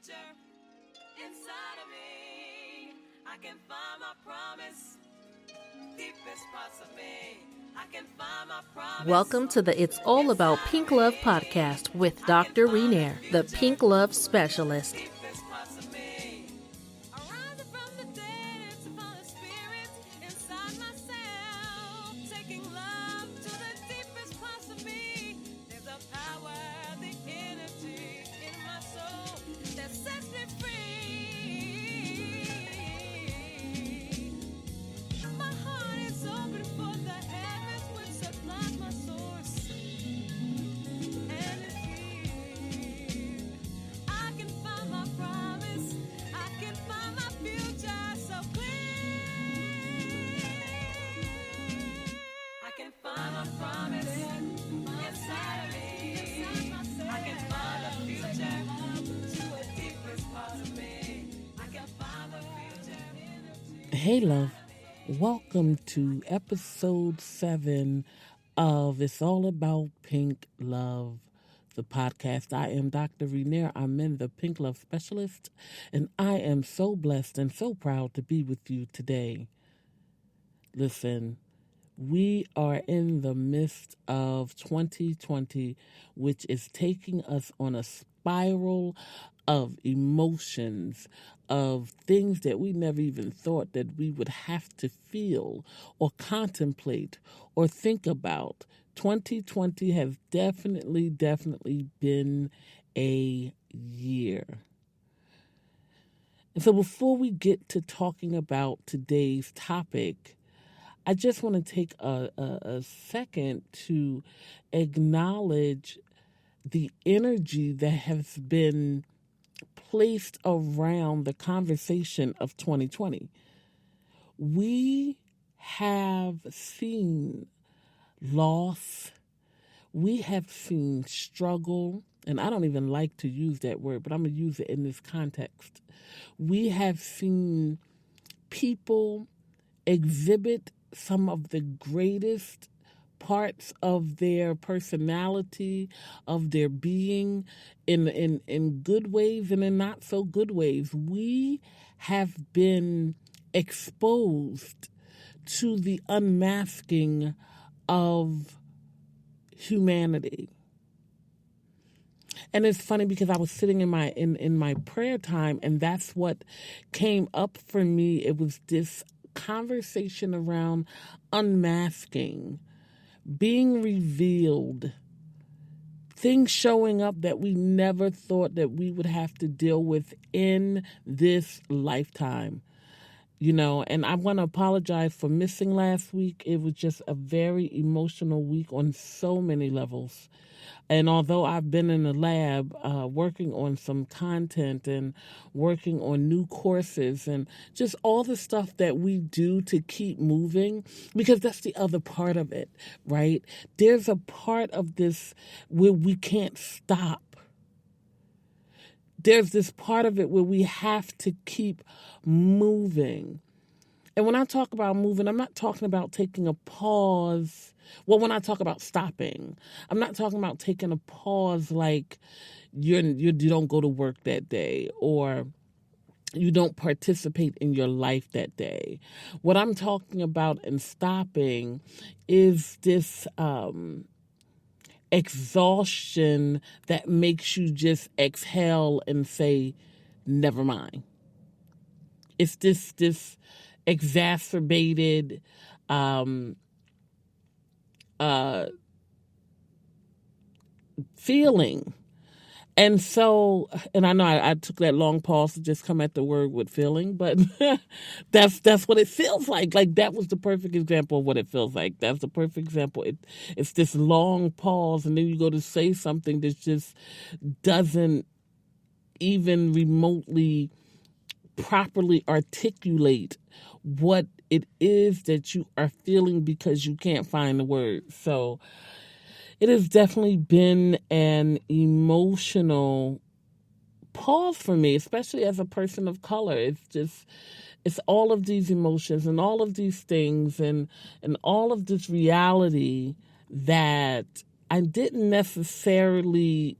future inside of me. I can find my promise, deepest parts of me. I can find my promise. Welcome to the It's All About Pink Love podcast with Dr. Renair, the Pink Love Specialist. Deepest parts of me. Arising from the dead to find the spirit inside myself. Taking love to the deepest parts of me. There's a power, the energy in my soul that sets me free. My heart is open for the heavens which supplies my source. And it's here. I can find my promise. I can find my future so clear. I can find my promise inside of me. I can find the future to the deepest parts of me. I can find the future. Hey, love. Welcome to episode 7 of It's All About Pink Love, the podcast. I am Dr. Renair. I'm the Pink Love Specialist, and I am so blessed and so proud to be with you today. Listen, we are in the midst of 2020, which is taking us on a spiral of emotions, of things that we never even thought that we would have to feel or contemplate or think about. 2020 has definitely been a year. And so before we get to talking about today's topic, I just want to take a second to acknowledge the energy that has been placed around the conversation of 2020. We have seen loss. We have seen struggle. And I don't even like to use that word, but I'm going to use it in this context. We have seen people exhibit some of the greatest parts of their personality, of their being, in good ways and in not so good ways. We have been exposed to the unmasking of humanity. And it's funny because I was sitting in my prayer time, and that's what came up for me. It was this conversation around unmasking, being revealed, things showing up that we never thought that we would have to deal with in this lifetime. You know, and I want to apologize for missing last week. It was just a very emotional week on so many levels. And although I've been in the lab working on some content and working on new courses and just all the stuff that we do to keep moving, because that's the other part of it, right? There's a part of this where we can't stop. There's this part of it where we have to keep moving. And when I talk about moving, I'm not talking about taking a pause. Well, when I talk about stopping, I'm not talking about taking a pause like you don't go to work that day or you don't participate in your life that day. What I'm talking about in stopping is this exhaustion that makes you just exhale and say, never mind. It's this exacerbated feeling. And so, and I know I took that long pause to just come at the word with feeling, but that's what it feels like. Like that was the perfect example of what it feels like. That's the perfect example. It's this long pause, and then you go to say something that just doesn't even remotely properly articulate what it is that you are feeling because you can't find the words. So it has definitely been an emotional pause for me, especially as a person of color. It's all of these emotions and all of these things and all of this reality that I didn't necessarily,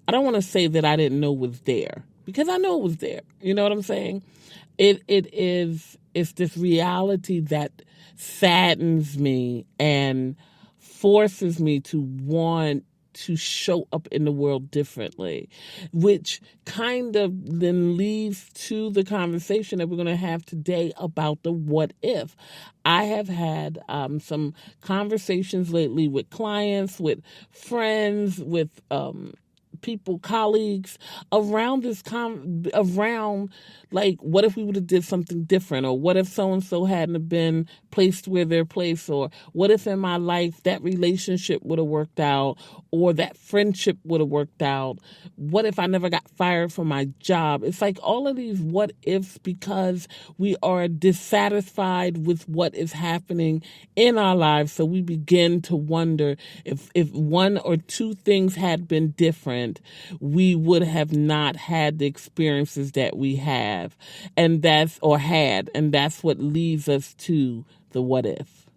I don't want to say that I didn't know was there, because I know it was there. You know what I'm saying? It's this reality that saddens me and forces me to want to show up in the world differently, which kind of then leads to the conversation that we're going to have today about the what if. I have had some conversations lately with clients, with friends, with people, colleagues around around like, what if we would have did something different, or what if so and so hadn't have been placed where they're placed, or what if in my life that relationship would have worked out, or that friendship would have worked out, what if I never got fired from my job. It's like all of these what ifs, because we are dissatisfied with what is happening in our lives. So we begin to wonder if one or two things had been different, we would have not had the experiences that we have, and that's what leads us to the what if.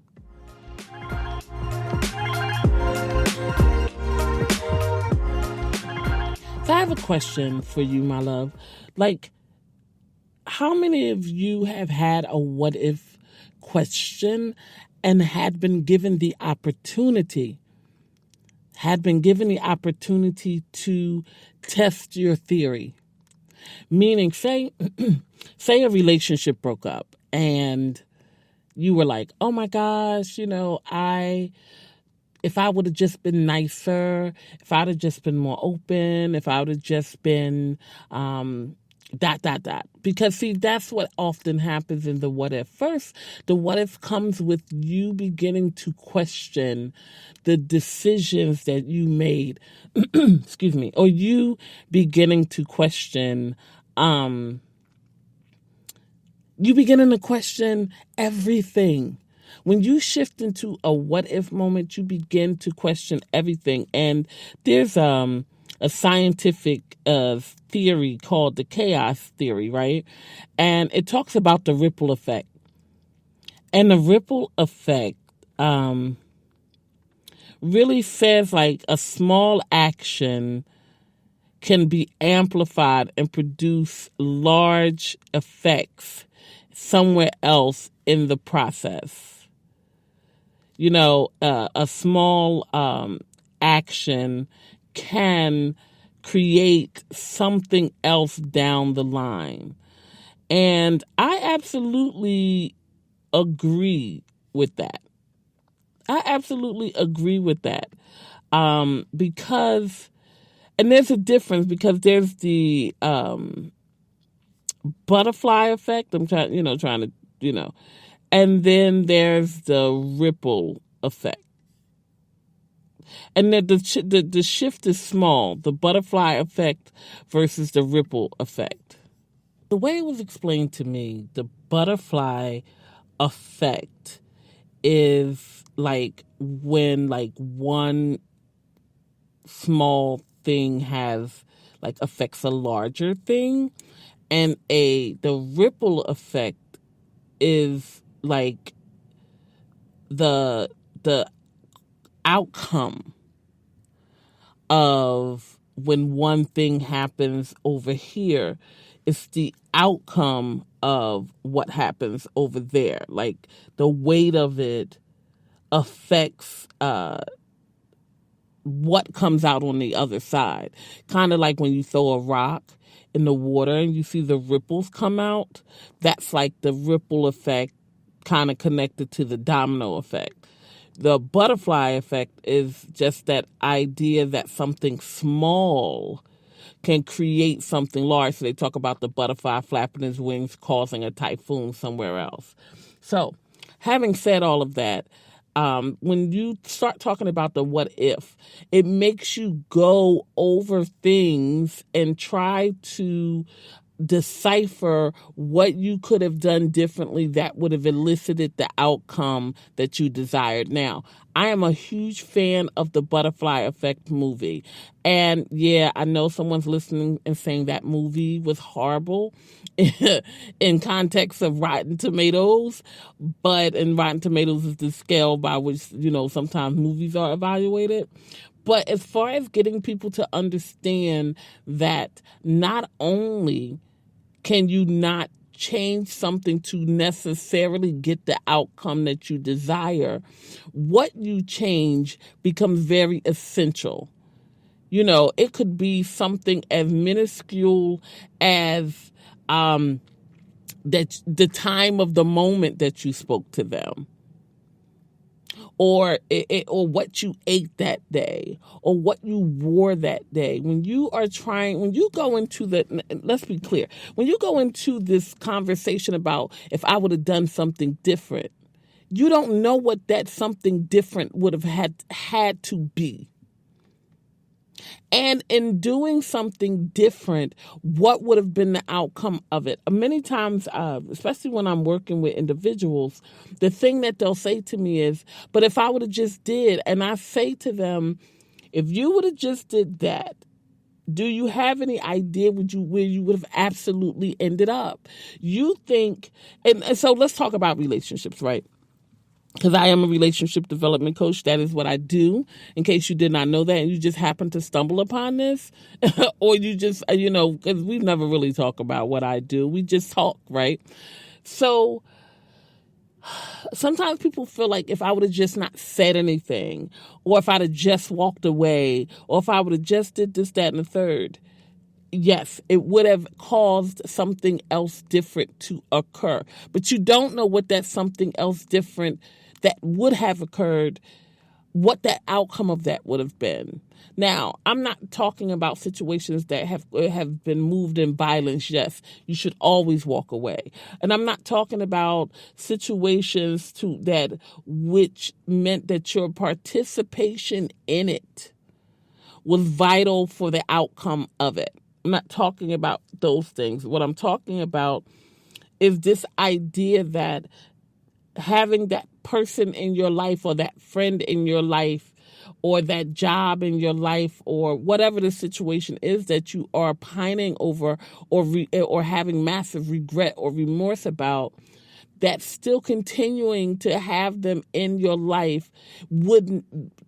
So I have a question for you, my love. Like, how many of you have had a what if question and had been given the opportunity to test your theory? Meaning, say a relationship broke up and you were like, oh my gosh, if I would have just been nicer, if I'd have just been more open, if I would have just been Because see, that's what often happens in the what if. First, the what if comes with you beginning to question the decisions that you made, excuse me, or you beginning to question, everything. When you shift into a what if moment, you begin to question everything. And there's a scientific theory called the chaos theory, right? And it talks about the ripple effect. And the ripple effect really says like a small action can be amplified and produce large effects somewhere else in the process. A small action can create something else down the line. And I absolutely agree with that. Because, and there's a difference, because there's the butterfly effect. I'm trying to, and then there's the ripple effect. And the shift is small, the butterfly effect versus the ripple effect. The way it was explained to me, the butterfly effect is like when like one small thing affects a larger thing, and the ripple effect is like the outcome of when one thing happens over here. It's the outcome of what happens over there. Like the weight of it affects what comes out on the other side. Kind of like when you throw a rock in the water and you see the ripples come out. That's like the ripple effect, kind of connected to the domino effect. The butterfly effect is just that idea that something small can create something large. So they talk about the butterfly flapping his wings, causing a typhoon somewhere else. So having said all of that, when you start talking about the what if, it makes you go over things and try to decipher what you could have done differently that would have elicited the outcome that you desired. Now, I am a huge fan of the Butterfly Effect movie. And yeah, I know someone's listening and saying that movie was horrible in context of Rotten Tomatoes, and Rotten Tomatoes is the scale by which, sometimes movies are evaluated. But as far as getting people to understand that not only can you not change something to necessarily get the outcome that you desire, what you change becomes very essential. It could be something as minuscule as that the time of the moment that you spoke to them, or what you ate that day, or what you wore that day. When you go into let's be clear, when you go into this conversation about if I would have done something different, you don't know what that something different would have had to be. And in doing something different, what would have been the outcome of it? Many times, especially when I'm working with individuals, the thing that they'll say to me is, but if I would have just did, and I say to them, if you would have just did that, do you have any idea where you would have absolutely ended up? You think, and so let's talk about relationships, right? Because I am a relationship development coach. That is what I do. In case you did not know that and you just happened to stumble upon this, or you just, because we've never really talked about what I do. We just talk, right? So sometimes people feel like if I would have just not said anything, or if I'd have just walked away, or if I would have just did this, that, and the third, yes, it would have caused something else different to occur. But you don't know what that something else different that would have occurred, what that outcome of that would have been. Now, I'm not talking about situations that have been moved in violence. Yes, you should always walk away. And I'm not talking about situations which meant that your participation in it was vital for the outcome of it. I'm not talking about those things. What I'm talking about is this idea that having that person in your life, or that friend in your life, or that job in your life, or whatever the situation is that you are pining over, or having massive regret or remorse about, that still continuing to have them in your life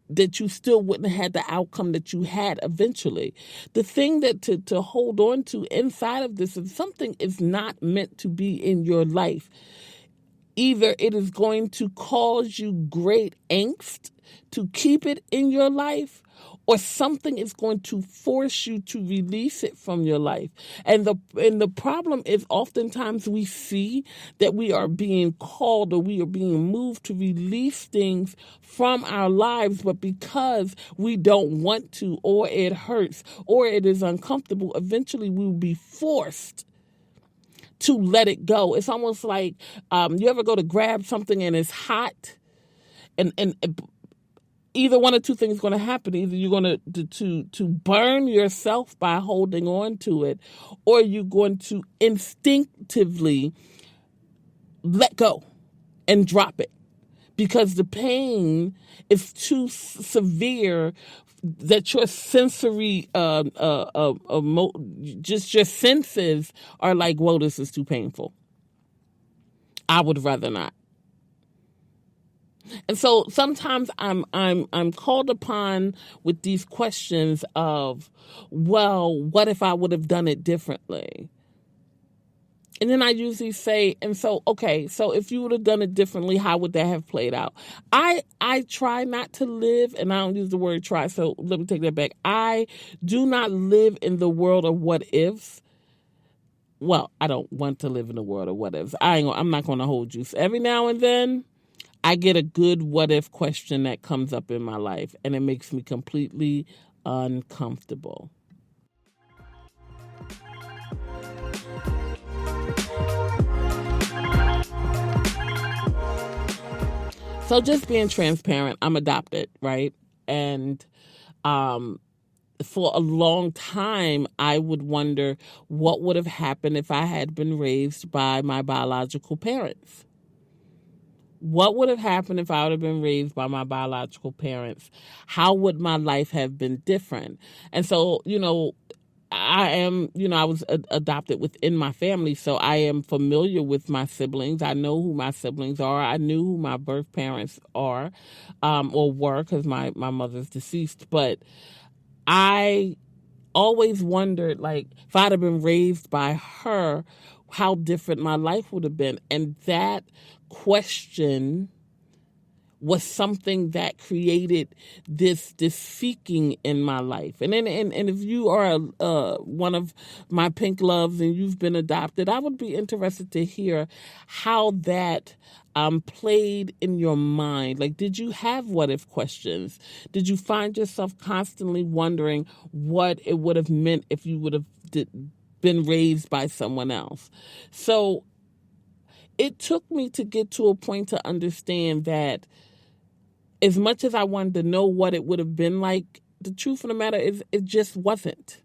that you still wouldn't have had the outcome that you had eventually. The thing that to hold on to inside of this is something is not meant to be in your life. Either it is going to cause you great angst to keep it in your life, or something is going to force you to release it from your life. And the problem is oftentimes we see that we are being called, or we are being moved to release things from our lives, but because we don't want to, or it hurts, or it is uncomfortable, eventually we will be forced to let it go. It's almost like you ever go to grab something and it's hot, and either one or two things going to happen. Either you're going to burn yourself by holding on to it, or you're going to instinctively let go and drop it because the pain is too severe that your sensory, just your senses are like, whoa, this is too painful. I would rather not. And so sometimes I'm called upon with these questions of, well, what if I would have done it differently? And then I usually say, and so, okay, so if you would have done it differently, how would that have played out? I try not to live, and I don't use the word try, so let me take that back. I do not live in the world of what ifs. Well, I don't want to live in the world of what ifs. I'm not going to hold you. So every now and then, I get a good what if question that comes up in my life, and it makes me completely uncomfortable. So just being transparent, I'm adopted, right? And for a long time, I would wonder what would have happened if I had been raised by my biological parents. What would have happened if I would have been raised by my biological parents? How would my life have been different? And so, I am, I was adopted within my family, so I am familiar with my siblings. I know who my siblings are. I knew who my birth parents are, or were, because my mother's deceased. But I always wondered, like, if I'd have been raised by her, how different my life would have been. And that question was something that created this seeking in my life. And if you are one of my pink loves and you've been adopted, I would be interested to hear how that played in your mind. Like, did you have what if questions? Did you find yourself constantly wondering what it would have meant if you would have been raised by someone else? So it took me to get to a point to understand that as much as I wanted to know what it would have been like, the truth of the matter is it just wasn't.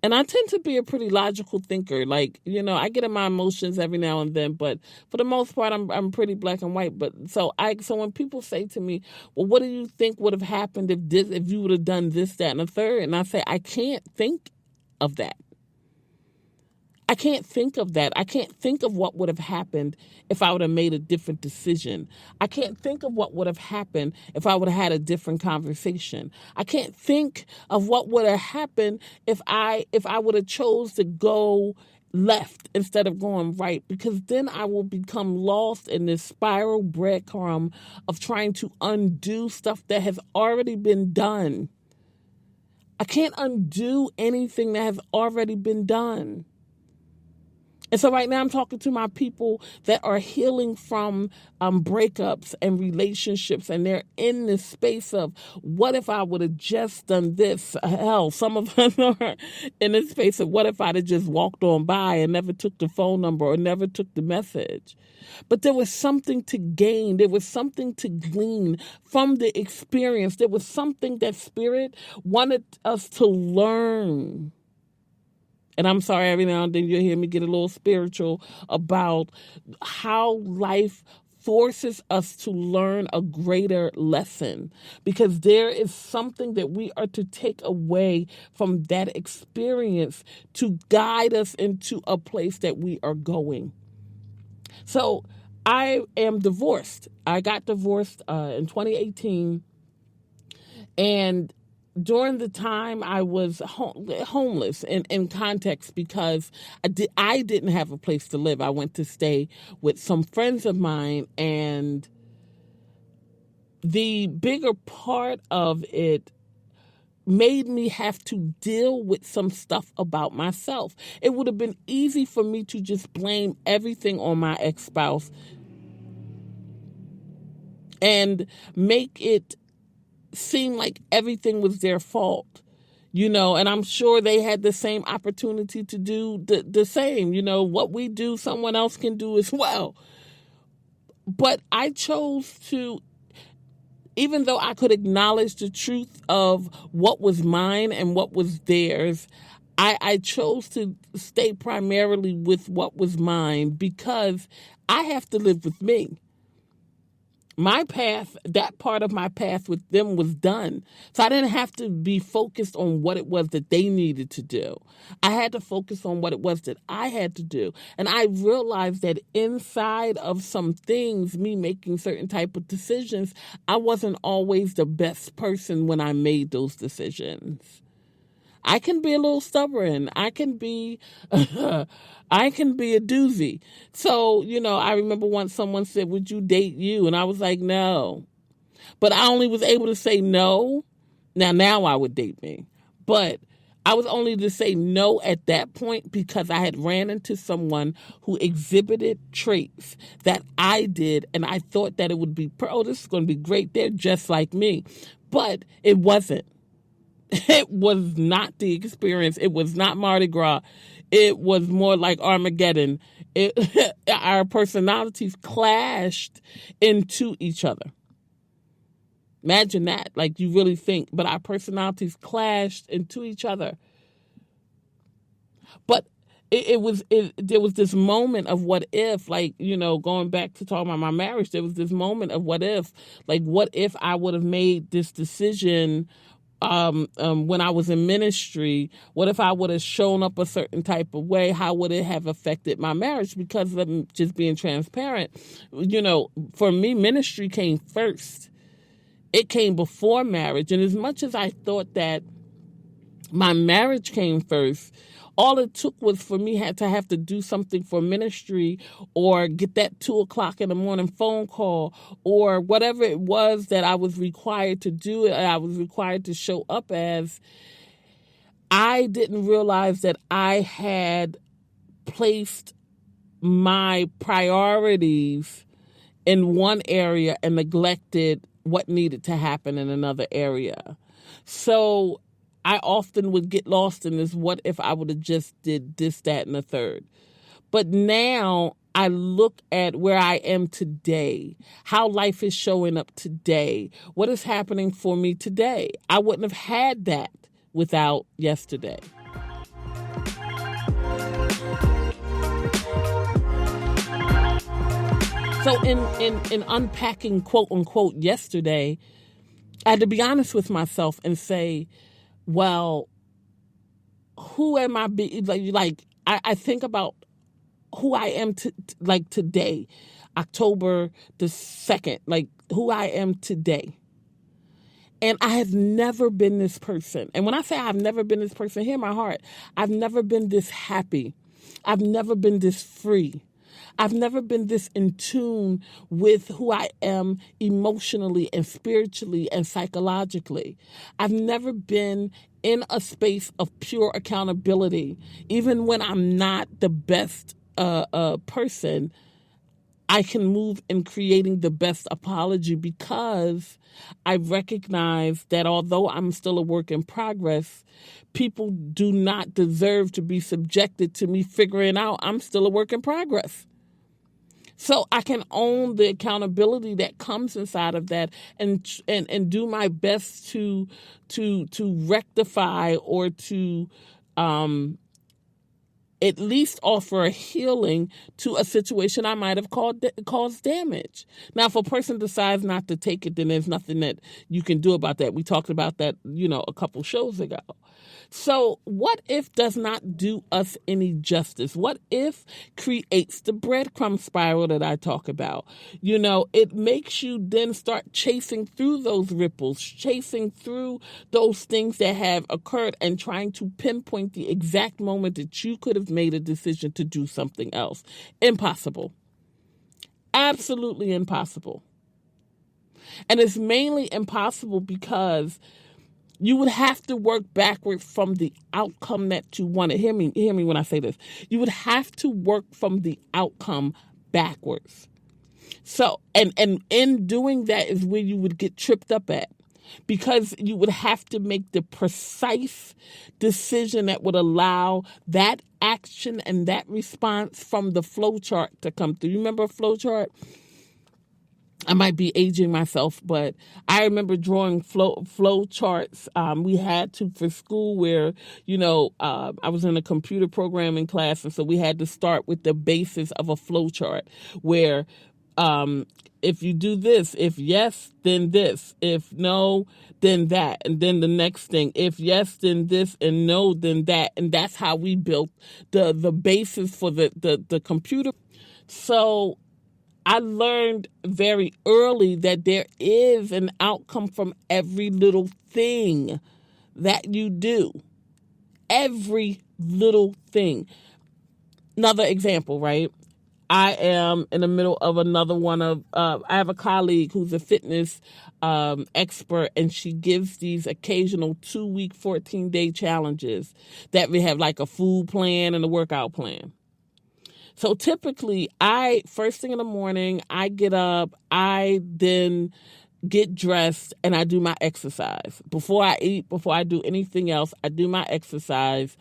And I tend to be a pretty logical thinker. Like, I get in my emotions every now and then, but for the most part, I'm pretty black and white. But so when people say to me, well, what do you think would have happened if you would have done this, that, and the third? And I say, I can't think of that. I can't think of that. I can't think of what would have happened if I would have made a different decision. I can't think of what would have happened if I would have had a different conversation. I can't think of what would have happened if I would have chose to go left instead of going right, because then I will become lost in this spiral breadcrumb of trying to undo stuff that has already been done. I can't undo anything that has already been done. And so right now I'm talking to my people that are healing from breakups and relationships, and they're in this space of, what if I would have just done this? Hell, some of us are in this space of, what if I'd have just walked on by and never took the phone number or never took the message? But there was something to gain. There was something to glean from the experience. There was something that Spirit wanted us to learn. And I'm sorry, every now and then you'll hear me get a little spiritual about how life forces us to learn a greater lesson, because there is something that we are to take away from that experience to guide us into a place that we are going. So I am divorced. I got divorced in 2018, and during the time I was homeless in context, because I didn't have a place to live. I went to stay with some friends of mine, and the bigger part of it made me have to deal with some stuff about myself. It would have been easy for me to just blame everything on my ex-spouse and make it seem like everything was their fault, and I'm sure they had the same opportunity to do the same. What we do, someone else can do as well. But I chose to, even though I could acknowledge the truth of what was mine and what was theirs, I chose to stay primarily with what was mine, because I have to live with me. My path, that part of my path with them was done. So I didn't have to be focused on what it was that they needed to do. I had to focus on what it was that I had to do. And I realized that inside of some things, me making certain type of decisions, I wasn't always the best person when I made those decisions. I can be a little stubborn. I can be a doozy. So, I remember once someone said, would you date you? And I was like, no. But I only was able to say no. Now I would date me. But I was only to say no at that point because I had ran into someone who exhibited traits that I did. And I thought that it would be, this is going to be great. They're just like me. But it wasn't. It was not the experience. It was not Mardi Gras. It was more like Armageddon. Our personalities clashed into each other. Imagine that. Like, you really think. But our personalities clashed into each other. But there was this moment of what if, like, going back to talking about my marriage, there was this moment of what if I would have made this decision when I was in ministry, what if I would have shown up a certain type of way? How would it have affected my marriage? Because of just being transparent, for me, ministry came first. It came before marriage. And as much as I thought that my marriage came first, all it took was for me to have to do something for ministry or get that 2:00 in the morning phone call or whatever it was that I was required to do, I was required to show up as. I didn't realize that I had placed my priorities in one area and neglected what needed to happen in another area. So I often would get lost in this, what if I would have just did this, that, and the third. But now I look at where I am today, how life is showing up today, what is happening for me today. I wouldn't have had that without yesterday. So in unpacking, quote unquote, yesterday, I had to be honest with myself and say, well, who am I? I think about who I am today, October the 2nd, who I am today. And I have never been this person. And when I say I've never been this person, hear my heart. I've never been this happy. I've never been this free. I've never been this in tune with who I am emotionally and spiritually and psychologically. I've never been in a space of pure accountability. Even when I'm not the best person, I can move in creating the best apology because I recognize that although I'm still a work in progress, people do not deserve to be subjected to me figuring out I'm still a work in progress. So I can own the accountability that comes inside of that and do my best to rectify or to at least offer a healing to a situation I might have caused damage. Now, if a person decides not to take it, then there's nothing that you can do about that. We talked about that, a couple shows ago. So what if does not do us any justice? What if creates the breadcrumb spiral that I talk about? It makes you then start chasing through those ripples, chasing through those things that have occurred and trying to pinpoint the exact moment that you could have made a decision to do something else. Impossible. Absolutely impossible. And it's mainly impossible because you would have to work backward from the outcome that you wanted. Hear me when I say this. You would have to work from the outcome backwards. So, and in doing that is where you would get tripped up at, because you would have to make the precise decision that would allow that action and that response from the flow chart to come through. You remember a flow chart? I might be aging myself, but I remember drawing flow charts. We had to for school where, I was in a computer programming class. And so we had to start with the basis of a flow chart where if you do this, if yes, then this, if no, then that. And then the next thing, if yes, then this, and no, then that. And that's how we built the basis for the computer. So I learned very early that there is an outcome from every little thing that you do. Every little thing. Another example, right? I am in the middle of another one of, I have a colleague who's a fitness expert, and she gives these occasional 2-week, 14-day challenges that we have like a food plan and a workout plan. So typically, first thing in the morning, I get up, I then get dressed, and I do my exercise. Before I eat, before I do anything else, I do my exercise,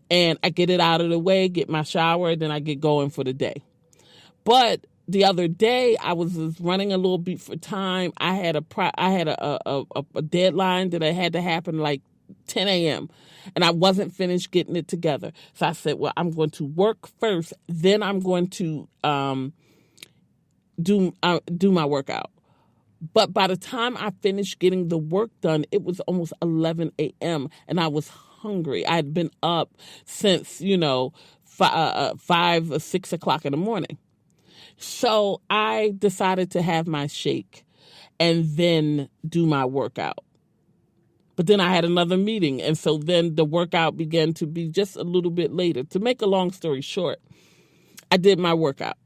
and I get it out of the way, get my shower, and then I get going for the day. But the other day, I was just running a little bit for time. I had a deadline that had to happen like 10 a.m. and I wasn't finished getting it together. So I said, well, I'm going to work first, then I'm going to do my workout. But by the time I finished getting the work done, it was almost 11 a.m. and I was hungry. I had been up since, 5 or 6 o'clock in the morning. So I decided to have my shake and then do my workout. But then I had another meeting, and so then the workout began to be just a little bit later. To make a long story short, I did my workout.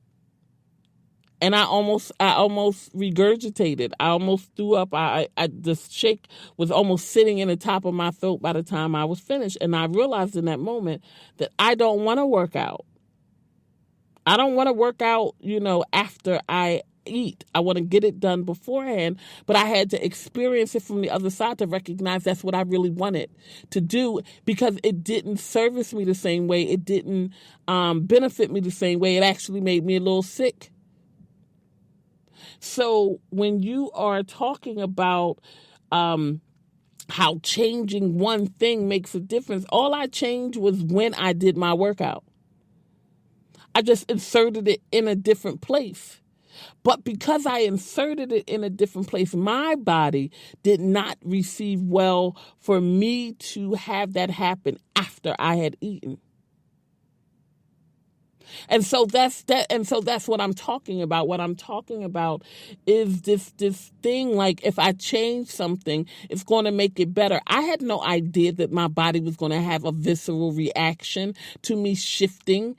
And I almost regurgitated. I almost threw up. The shake was almost sitting in the top of my throat by the time I was finished. And I realized in that moment that I don't want to work out. I don't want to work out, after I eat. I want to get it done beforehand. But I had to experience it from the other side to recognize that's what I really wanted to do, because it didn't service me the same way. It didn't benefit me the same way. It actually made me a little sick. So when you are talking about how changing one thing makes a difference, all I changed was when I did my workout. I just inserted it in a different place. But because I inserted it in a different place, my body did not receive well for me to have that happen after I had eaten. And so that's that. And so that's what I'm talking about. What I'm talking about is this thing, like if I change something, it's going to make it better. I had no idea that my body was going to have a visceral reaction to me shifting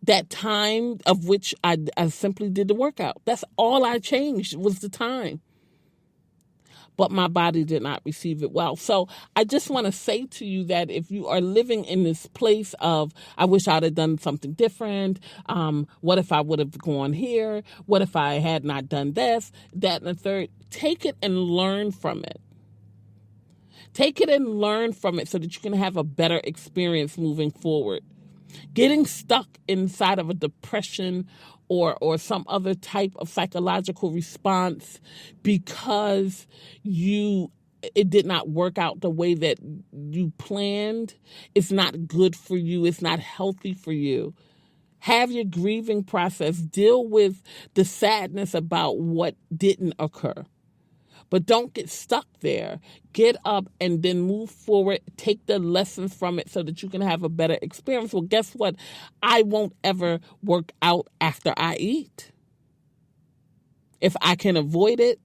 that time of which I simply did the workout. That's all I changed was the time. But my body did not receive it well. So I just want to say to you that if you are living in this place of, I wish I'd have done something different. What if I would have gone here? What if I had not done this, that, and the third? Take it and learn from it. Take it and learn from it so that you can have a better experience moving forward. Getting stuck inside of a depression or some other type of psychological response because it did not work out the way that you planned, it's not good for you. It's not healthy for you. Have your grieving process. Deal with the sadness about what didn't occur. But don't get stuck there. Get up and then move forward. Take the lessons from it so that you can have a better experience. Well, guess what? I won't ever work out after I eat. If I can avoid it.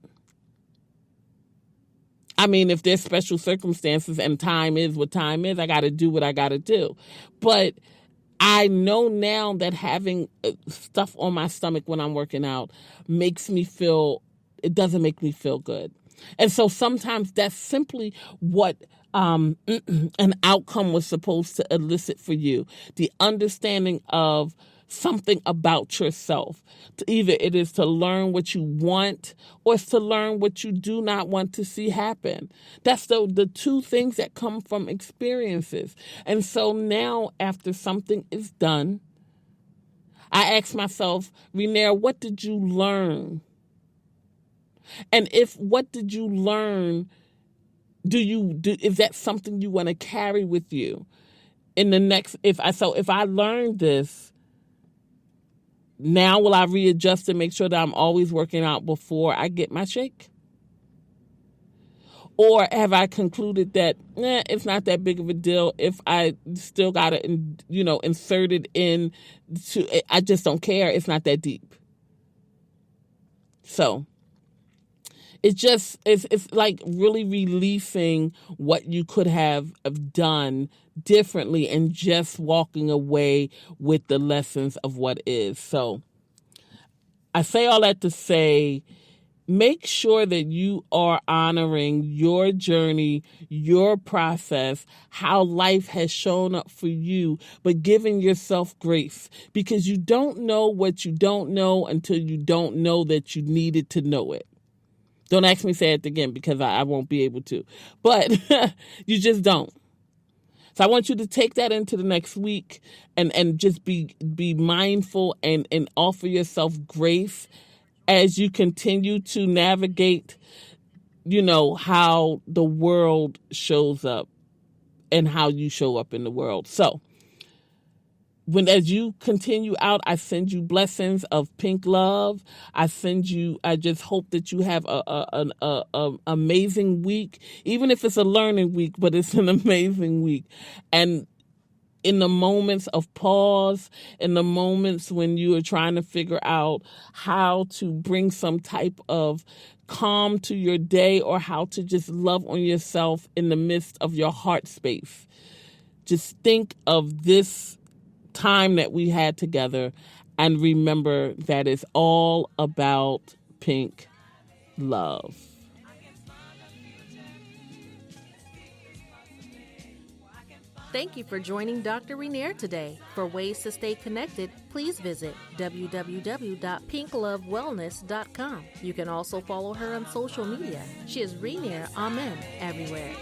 I mean, if there's special circumstances and time is what time is, I got to do what I got to do. But I know now that having stuff on my stomach when I'm working out it doesn't make me feel good. And so sometimes that's simply what an outcome was supposed to elicit for you. The understanding of something about yourself. Either it is to learn what you want or it's to learn what you do not want to see happen. That's the two things that come from experiences. And so now after something is done, I ask myself, Renair, what did you learn? And what did you learn? Is that something you want to carry with you in the next? If I learned this, now will I readjust and make sure that I'm always working out before I get my shake? Or have I concluded that it's not that big of a deal if I still got to insert it in? I just don't care. It's not that deep. So. It's like really releasing what you could have done differently and just walking away with the lessons of what is. So I say all that to say, make sure that you are honoring your journey, your process, how life has shown up for you, but giving yourself grace, because you don't know what you don't know until you don't know that you needed to know it. Don't ask me to say it again because I won't be able to. But you just don't. So I want you to take that into the next week and just be mindful and offer yourself grace as you continue to navigate, how the world shows up and how you show up in the world. So as you continue out, I send you blessings of pink love. I just hope that you have an amazing week, even if it's a learning week, but it's an amazing week. And in the moments of pause, in the moments when you are trying to figure out how to bring some type of calm to your day, or how to just love on yourself in the midst of your heart space, just think of this time that we had together and remember that it's all about pink love. Thank you for joining Dr. Renair today. For ways to stay connected, please visit www.pinklovewellness.com. You can also follow her on social media. She is Renair Amen everywhere.